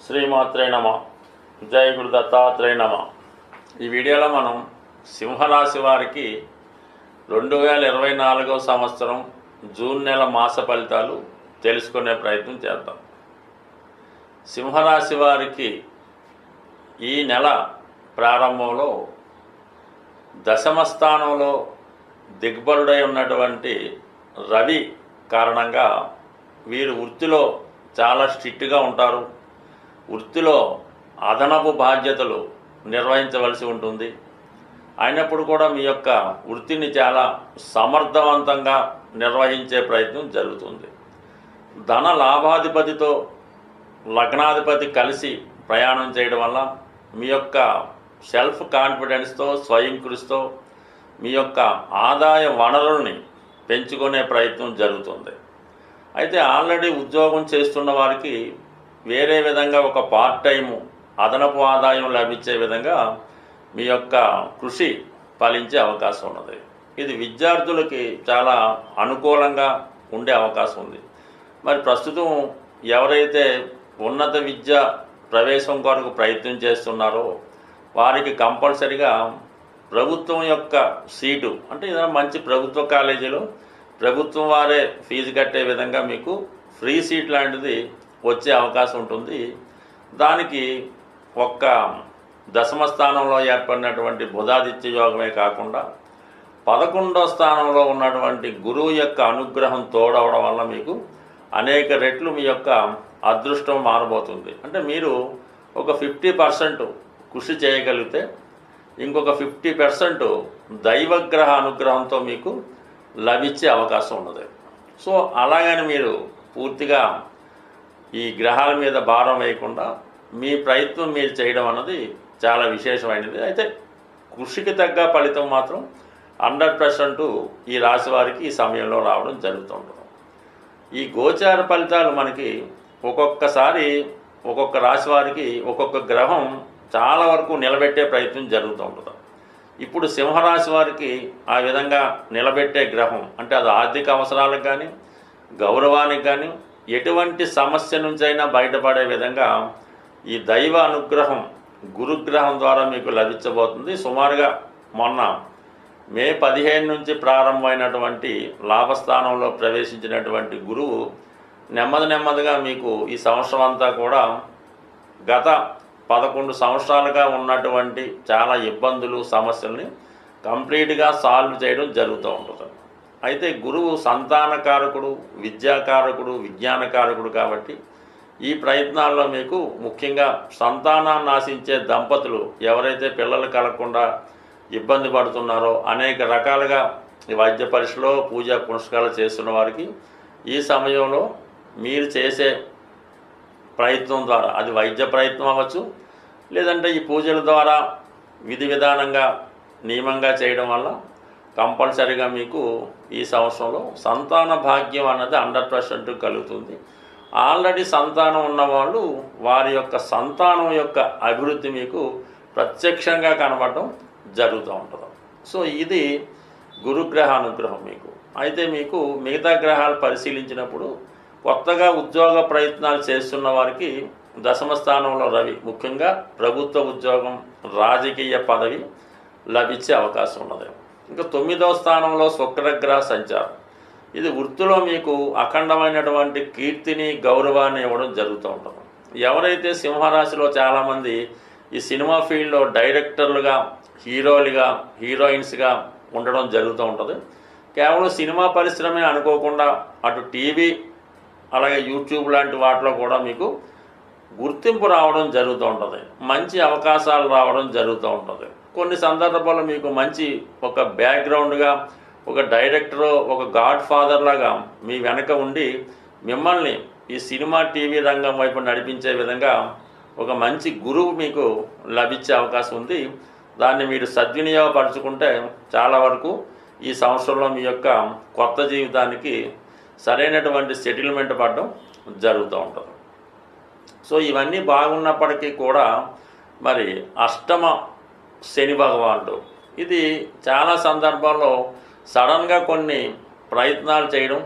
శ్రీమాత్రే నమ. జై గురు దత్తాత్రేయ నమ. ఈ వీడియోలో మనం సింహరాశి వారికి 2024 సంవత్సరం జూన్ నెల మాస ఫలితాలు తెలుసుకునే ప్రయత్నం చేద్దాం. సింహరాశి వారికి ఈ నెల ప్రారంభంలో దశమ స్థానంలో దిగ్బలుడై ఉన్నటువంటి రవి కారణంగా వీరు వృత్తిలో చాలా స్ట్రిక్ట్గా ఉంటారు. వృత్తిలో అదనపు బాధ్యతలు నిర్వహించవలసి ఉంటుంది. అయినప్పుడు కూడా మీ యొక్క వృత్తిని చాలా సమర్థవంతంగా నిర్వహించే ప్రయత్నం జరుగుతుంది. ధన లాభాధిపతితో లగ్నాధిపతి కలిసి ప్రయాణం చేయడం వల్ల మీ యొక్క సెల్ఫ్ కాన్ఫిడెన్స్తో స్వయం కృషితో మీ యొక్క ఆదాయ వనరుల్ని పెంచుకునే ప్రయత్నం జరుగుతుంది. అయితే ఆల్రెడీ ఉద్యోగం చేస్తున్న వారికి వేరే విధంగా ఒక పార్ట్ టైము అదనపు ఆదాయం లభించే విధంగా మీ యొక్క కృషి ఫలించే అవకాశం ఉన్నది. ఇది విద్యార్థులకి చాలా అనుకూలంగా ఉండే అవకాశం ఉంది. మరి ప్రస్తుతం ఎవరైతే ఉన్నత విద్య ప్రవేశం కొరకు ప్రయత్నం చేస్తున్నారో వారికి కంపల్సరిగా ప్రభుత్వం యొక్క సీటు అంటే ఏదైనా మంచి ప్రభుత్వ కాలేజీలో ప్రభుత్వం వారే ఫీజు కట్టే విధంగా మీకు ఫ్రీ సీట్ లాంటిది వచ్చే అవకాశం ఉంటుంది. దానికి ఒక్క దశమ స్థానంలో ఏర్పడినటువంటి బుధాదిత్య యోగమే కాకుండా 11వ స్థానంలో ఉన్నటువంటి గురువు యొక్క అనుగ్రహం తోడవడం వల్ల మీకు అనేక రెట్లు మీ యొక్క అదృష్టం మారబోతుంది. అంటే మీరు ఒక 50% కృషి చేయగలిగితే ఇంకొక 50% దైవగ్రహ అనుగ్రహంతో మీకు లభించే అవకాశం ఉన్నది. సో అలాగని మీరు పూర్తిగా ఈ గ్రహాల మీద భారం వేయకుండా మీ ప్రయత్నం మీరు చేయడం అన్నది చాలా విశేషమైనది. అయితే కృషికి తగ్గ ఫలితం మాత్రం 100% ఈ రాశి వారికి ఈ సమయంలో రావడం జరుగుతుంటుంది. ఈ గోచార ఫలితాలు మనకి ఒక్కొక్కసారి ఒక్కొక్క రాశి వారికి ఒక్కొక్క గ్రహం చాలా వరకు నిలబెట్టే ప్రయత్నం జరుగుతూ ఉంటుంది. ఇప్పుడు సింహరాశి వారికి ఆ విధంగా నిలబెట్టే గ్రహం అంటే అది ఆర్థిక అవసరాలకు కానీ గౌరవానికి కానీ ఎటువంటి సమస్య నుంచైనా బయటపడే విధంగా ఈ దైవ అనుగ్రహం గురుగ్రహం ద్వారా మీకు లభించబోతుంది. సుమారుగా మొన్న మే 15 నుంచి ప్రారంభమైనటువంటి లాభస్థానంలో ప్రవేశించినటువంటి గురువు నెమ్మదిగా మీకు ఈ సంవత్సరం అంతా కూడా గత 11 సంవత్సరాలుగా ఉన్నటువంటి చాలా ఇబ్బందులు సమస్యల్ని కంప్లీట్గా సాల్వ్ చేయడం జరుగుతూ ఉంటుంది. అయితే గురువు సంతానకారకుడు, విద్యాకారకుడు, విజ్ఞానకారకుడు కాబట్టి ఈ ప్రయత్నాల్లో మీకు ముఖ్యంగా సంతానాన్ని ఆశించే దంపతులు ఎవరైతే పిల్లలు కలగకుండా ఇబ్బంది పడుతున్నారో అనేక రకాలుగా వైద్య పరీక్షలో పూజా పునస్కారాలు చేస్తున్న వారికి ఈ సమయంలో మీరు చేసే ప్రయత్నం ద్వారా అది వైద్య ప్రయత్నం అవ్వచ్చు, లేదంటే ఈ పూజల ద్వారా విధి విధానంగా నియమంగా చేయడం వల్ల కంపల్సరీగా మీకు ఈ సంవత్సరంలో సంతాన భాగ్యం అన్నది 100% కలుగుతుంది. ఆల్రెడీ సంతానం ఉన్నవాళ్ళు వారి యొక్క సంతానం యొక్క అభివృద్ధి మీకు ప్రత్యక్షంగా కనబడటం జరుగుతూ ఉంటుంది. సో ఇది గురుగ్రహ అనుగ్రహం మీకు. అయితే మీకు మిగతా గ్రహాలు పరిశీలించినప్పుడు కొత్తగా ఉద్యోగ ప్రయత్నాలు చేస్తున్న వారికి దశమ స్థానంలో రవి ముఖ్యంగా ప్రభుత్వ ఉద్యోగం, రాజకీయ పదవి లభించే అవకాశం ఉన్నది. ఇంకా 9వ స్థానంలో శుక్రగ్రహ సంచారం ఇది వృత్తిలో మీకు అఖండమైనటువంటి కీర్తిని గౌరవాన్ని ఇవ్వడం జరుగుతూ ఉంటుంది. ఎవరైతే సింహరాశిలో చాలామంది ఈ సినిమా ఫీల్డ్లో డైరెక్టర్లుగా, హీరోలుగా, హీరోయిన్స్గా ఉండడం జరుగుతూ ఉంటుంది. కేవలం సినిమా పరిశ్రమే అనుకోకుండా అటు టీవీ అలాగే యూట్యూబ్ లాంటి వాటిలో కూడా మీకు గుర్తింపు రావడం జరుగుతూ ఉంటుంది. మంచి అవకాశాలు రావడం జరుగుతూ ఉంటుంది. కొన్ని సందర్భాల్లో మీకు మంచి ఒక బ్యాక్గ్రౌండ్గా ఒక డైరెక్టరు, ఒక గాడ్ ఫాదర్ లాగా మీ వెనక ఉండి మిమ్మల్ని ఈ సినిమా టీవీ రంగం వైపు నడిపించే విధంగా ఒక మంచి గురువు మీకు లభించే అవకాశం ఉంది. దాన్ని మీరు సద్వినియోగపరుచుకుంటే చాలా వరకు ఈ సంవత్సరంలో మీ యొక్క కొత్త జీవితానికి సరైనటువంటి సెటిల్మెంట్ పడడం జరుగుతూ ఉంటుంది. సో ఇవన్నీ బాగున్నప్పటికీ కూడా మరి అష్టమ శని భగవానుడు ఇది చాలా సందర్భాల్లో సడన్గా కొన్ని ప్రయత్నాలు చేయడం,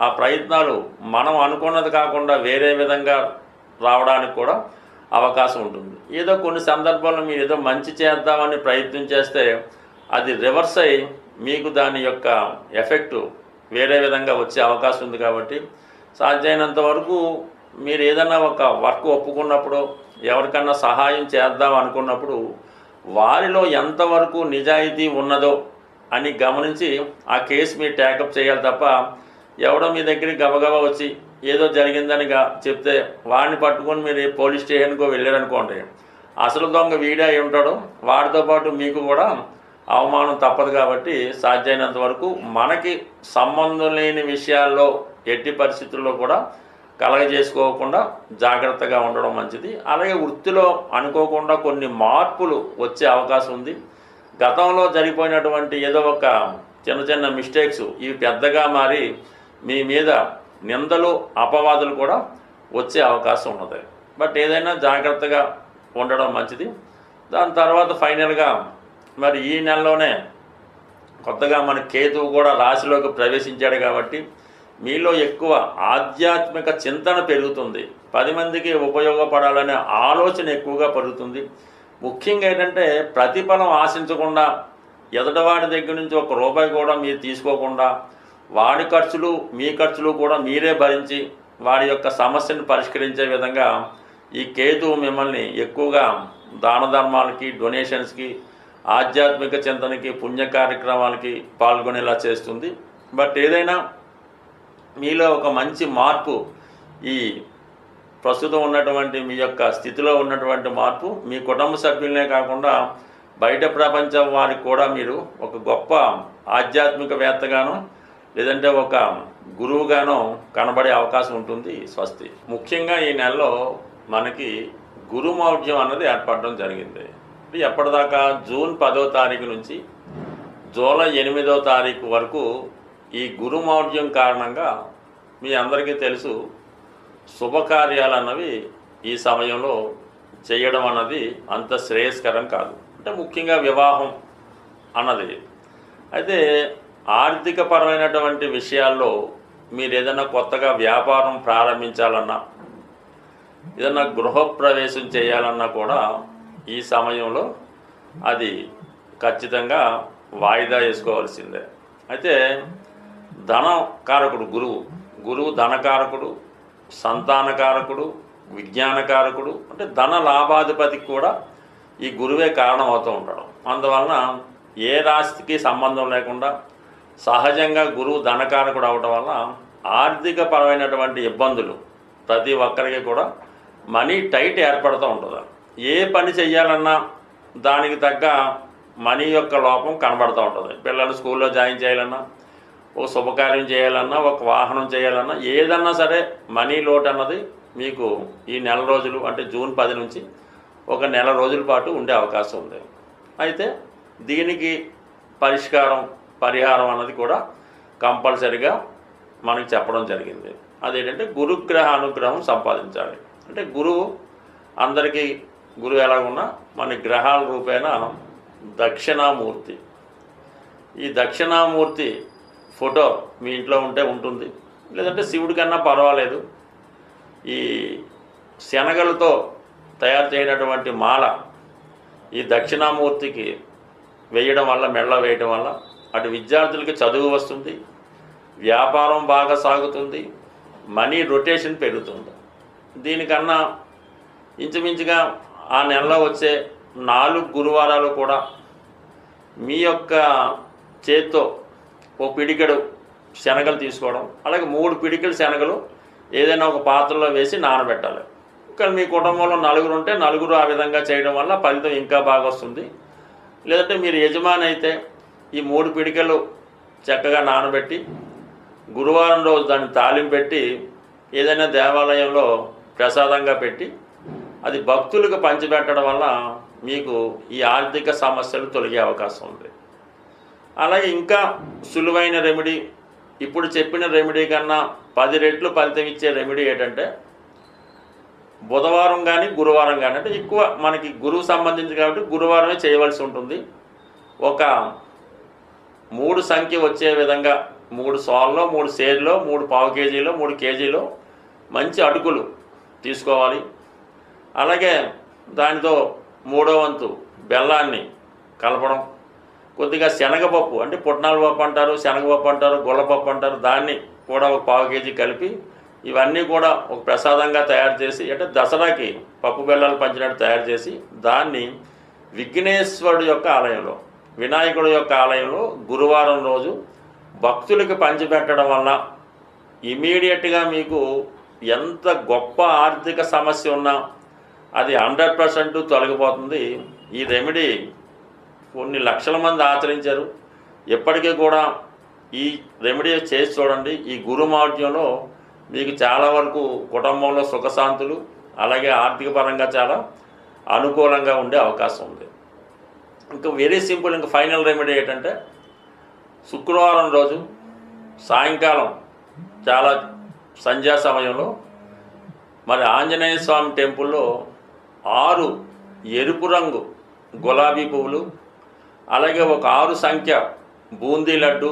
ఆ ప్రయత్నాలు మనం అనుకున్నది కాకుండా వేరే విధంగా రావడానికి కూడా అవకాశం ఉంటుంది. ఏదో కొన్ని సందర్భాల్లో మీరు ఏదో మంచి చేద్దామని ప్రయత్నం చేస్తే అది రివర్స్ అయ్యి మీకు దాని యొక్క ఎఫెక్టు వేరే విధంగా వచ్చే అవకాశం ఉంది. కాబట్టి సాధ్యమైనంత వరకు మీరు ఏదైనా ఒక వర్క్ ఒప్పుకున్నప్పుడు, ఎవరికన్నా సహాయం చేద్దాం అనుకున్నప్పుడు వారిలో ఎంతవరకు నిజాయితీ ఉన్నదో అని గమనించి ఆ కేసు మీరు ట్యాకప్ చేయాలి తప్ప, ఎవడో మీ దగ్గరికి గబగబా వచ్చి ఏదో జరిగిందని చెప్తే వాడిని పట్టుకొని మీరు పోలీస్ స్టేషన్కో వెళ్ళారనుకోండి, అసలు దొంగ వీడే అయి ఉంటాడు, వాడితో పాటు మీకు కూడా అవమానం తప్పదు. కాబట్టి సాధ్యమైనంత వరకు మనకి సంబంధం లేని విషయాల్లో ఎట్టి పరిస్థితుల్లో కూడా కలగజేసుకోకుండా జాగ్రత్తగా ఉండడం మంచిది. అలాగే వృత్తిలో అనుకోకుండా కొన్ని మార్పులు వచ్చే అవకాశం ఉంది. గతంలో జరిగిపోయినటువంటి ఏదో ఒక చిన్న చిన్న మిస్టేక్స్ ఇవి పెద్దగా మారి మీ మీద నిందలు అపవాదులు కూడా వచ్చే అవకాశం ఉన్నది. బట్ ఏదైనా జాగ్రత్తగా ఉండడం మంచిది. దాని తర్వాత ఫైనల్గా మరి ఈ నెలలోనే కొత్తగా మన కేతువు కూడా రాశిలోకి ప్రవేశించాడు కాబట్టి మీలో ఎక్కువ ఆధ్యాత్మిక చింతన పెరుగుతుంది. 10 మందికి ఉపయోగపడాలనే ఆలోచన ఎక్కువగా పెరుగుతుంది. ముఖ్యంగా ఏంటంటే ప్రతిఫలం ఆశించకుండా, ఎదుటివాడి దగ్గర నుంచి ఒక రూపాయి కూడా మీరు తీసుకోకుండా, వాడి ఖర్చులు మీ ఖర్చులు కూడా మీరే భరించి వాడి యొక్క సమస్యను పరిష్కరించే విధంగా ఈ కేతువు మిమ్మల్ని ఎక్కువగా దాన ధర్మాలకి, డొనేషన్స్కి, ఆధ్యాత్మిక చింతనకి, పుణ్య కార్యక్రమాలకి పాల్గొనేలా చేస్తుంది. బట్ ఏదైనా మీలో ఒక మంచి మార్పు, ఈ ప్రస్తుతం ఉన్నటువంటి మీ యొక్క స్థితిలో ఉన్నటువంటి మార్పు మీ కుటుంబ సభ్యులనే కాకుండా బయట ప్రపంచం వారికి కూడా మీరు ఒక గొప్ప ఆధ్యాత్మికవేత్తగానో లేదంటే ఒక గురువుగానో కనబడే అవకాశం ఉంటుంది. స్వస్తి. ముఖ్యంగా ఈ నెలలో మనకి గురుమౌఢ్యం అన్నది ఏర్పడడం జరిగింది. ఎప్పటిదాకా జూన్ 10వ తారీఖు నుంచి జూలై 8వ తారీఖు వరకు ఈ గురుమౌఢ్యం కారణంగా మీ అందరికీ తెలుసు, శుభకార్యాలు అన్నవి ఈ సమయంలో చేయడం అన్నది అంత శ్రేయస్కరం కాదు. అంటే ముఖ్యంగా వివాహం అన్నది. అయితే ఆర్థికపరమైనటువంటి విషయాల్లో మీరు ఏదైనా కొత్తగా వ్యాపారం ప్రారంభించాలన్నా, ఏదైనా గృహప్రవేశం చేయాలన్నా కూడా ఈ సమయంలో అది ఖచ్చితంగా వాయిదా వేసుకోవాల్సిందే. అయితే ధనకారకుడు గురువు ధనకారకుడు, సంతానకారకుడు, విజ్ఞానకారకుడు. అంటే ధన లాభాధిపతికి కూడా ఈ గురువే కారణం అవుతూ ఉంటాడు. అందువలన ఏ రాశికి సంబంధం లేకుండా సహజంగా గురువు ధనకారకుడు అవడం వల్ల ఆర్థిక పరమైనటువంటి ఇబ్బందులు ప్రతి ఒక్కరికి కూడా మనీ టైట్ ఏర్పడుతూ ఉంటుంది. ఏ పని చెయ్యాలన్నా దానికి తగ్గ మనీ యొక్క లోపం కనబడుతూ ఉంటుంది. పిల్లలు స్కూల్లో జాయిన్ చేయాలన్నా, ఒక శుభకార్యం చేయాలన్నా, ఒక వాహనం చేయాలన్నా, ఏదన్నా సరే మనీ లోటు అన్నది మీకు ఈ నెల రోజులు అంటే జూన్ 10 నుంచి ఒక నెల రోజుల పాటు ఉండే అవకాశం ఉంది. అయితే దీనికి పరిహారం అన్నది కూడా కంపల్సరిగా మనకి చెప్పడం జరిగింది. అదేంటంటే గురుగ్రహ అనుగ్రహం సంపాదించాలి. అంటే గురువు అందరికీ గురువు ఎలాగున్నా మన గ్రహాల రూపేణ దక్షిణామూర్తి. ఈ దక్షిణామూర్తి ఫోటో మీ ఇంట్లో ఉంటే ఉంటుంది, లేదంటే శివుడి కన్నా పర్వాలేదు. ఈ శనగలతో తయారు చేయనటువంటి మాల ఈ దక్షిణామూర్తికి వేయడం వల్ల, మెళ్ళ వేయడం వల్ల అటు విద్యార్థులకి చదువు వస్తుంది, వ్యాపారం బాగా సాగుతుంది, మనీ రొటేషన్ పెరుగుతుంది. దీనికన్నా ఇంచుమించుగా ఆ నెలలో వచ్చే 4 గురువారాలు కూడా మీ యొక్క చేత్తో ఓ పిడికెడు శనగలు తీసుకోవడం, అలాగే 3 పిడికెలు శనగలు ఏదైనా ఒక పాత్రలో వేసి నానబెట్టాలి. ఇక్కడ మీ కుటుంబంలో 4 ఉంటే 4 ఆ విధంగా చేయడం వల్ల ఫలితం ఇంకా బాగా వస్తుంది. లేదంటే మీరు యజమాని అయితే ఈ 3 పిడికెలు చక్కగా నానబెట్టి గురువారం రోజు దాన్ని తాలింపు పెట్టి ఏదైనా దేవాలయంలో ప్రసాదంగా పెట్టి అది భక్తులకు పంచిపెట్టడం వల్ల మీకు ఈ ఆర్థిక సమస్యలు తొలగే అవకాశం ఉంది. అలాగే ఇంకా సులువైన రెమెడీ, ఇప్పుడు చెప్పిన రెమెడీ కన్నా 10 రెట్లు ఫలితం ఇచ్చే రెమెడీ ఏంటంటే బుధవారం కానీ గురువారం కానీ, అంటే ఎక్కువ మనకి గురువు సంబంధించి కాబట్టి గురువారమే చేయవలసి ఉంటుంది. ఒక 3 సంఖ్య వచ్చే విధంగా 3 సోల్లో, 3 సేర్లో, 3 పావు కేజీలో, 3 కేజీలో మంచి అటుకులు తీసుకోవాలి. అలాగే దానితో 3వ వంతు బెల్లాన్ని కలపడం, కొద్దిగా శనగపప్పు అంటే పుట్నాల పప్పు అంటారు, శనగపప్పు అంటారు, గుల్లపప్పు అంటారు, దాన్ని కూడా ఒక 1/4 కేజీ కలిపి ఇవన్నీ కూడా ఒక ప్రసాదంగా తయారు చేసి, అంటే దసరాకి పప్పు బెల్లాలు పంచినట్టు తయారు చేసి దాన్ని విఘ్నేశ్వరుడు యొక్క ఆలయంలో, వినాయకుడు యొక్క ఆలయంలో గురువారం రోజు భక్తులకి పంచిపెట్టడం వల్ల ఇమీడియట్గా మీకు ఎంత గొప్ప ఆర్థిక సమస్య ఉన్నా అది 100% తొలగిపోతుంది. ఈ రెమెడీ కొన్ని లక్షల మంది ఆచరించారు. ఎప్పటికీ కూడా ఈ రెమెడీ చేసి చూడండి. ఈ గురుమౌఢ్యంలో మీకు చాలా వరకు కుటుంబంలో సుఖశాంతులు, అలాగే ఆర్థిక పరంగా చాలా అనుకూలంగా ఉండే అవకాశం ఉంది. ఇంకా వెరీ సింపుల్, ఇంకా ఫైనల్ రెమెడీ ఏంటంటే శుక్రవారం రోజు సాయంకాలం చాలా సంధ్యా సమయంలో మరి ఆంజనేయ స్వామి టెంపుల్లో 6 ఎరుపు రంగు గులాబీ పువ్వులు, అలాగే ఒక 6 సంఖ్య బూందీ లడ్డు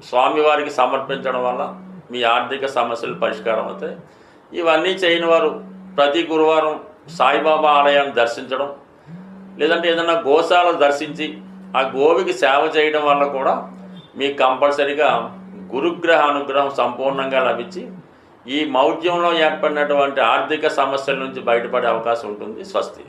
స్వామివారికి సమర్పించడం వల్ల మీ ఆర్థిక సమస్యలు పరిష్కారం అవుతాయి. ఇవన్నీ చేయని వారు ప్రతి గురువారం సాయిబాబా ఆలయాన్ని దర్శించడం, లేదంటే ఏదైనా గోశాల దర్శించి ఆ గోవికి సేవ చేయడం వల్ల కూడా మీకు కంపల్సరీగా గురుగ్రహ అనుగ్రహం సంపూర్ణంగా లభించి ఈ మౌఢ్యంలో ఏర్పడినటువంటి ఆర్థిక సమస్యల నుంచి బయటపడే అవకాశం ఉంటుంది. స్వస్తి.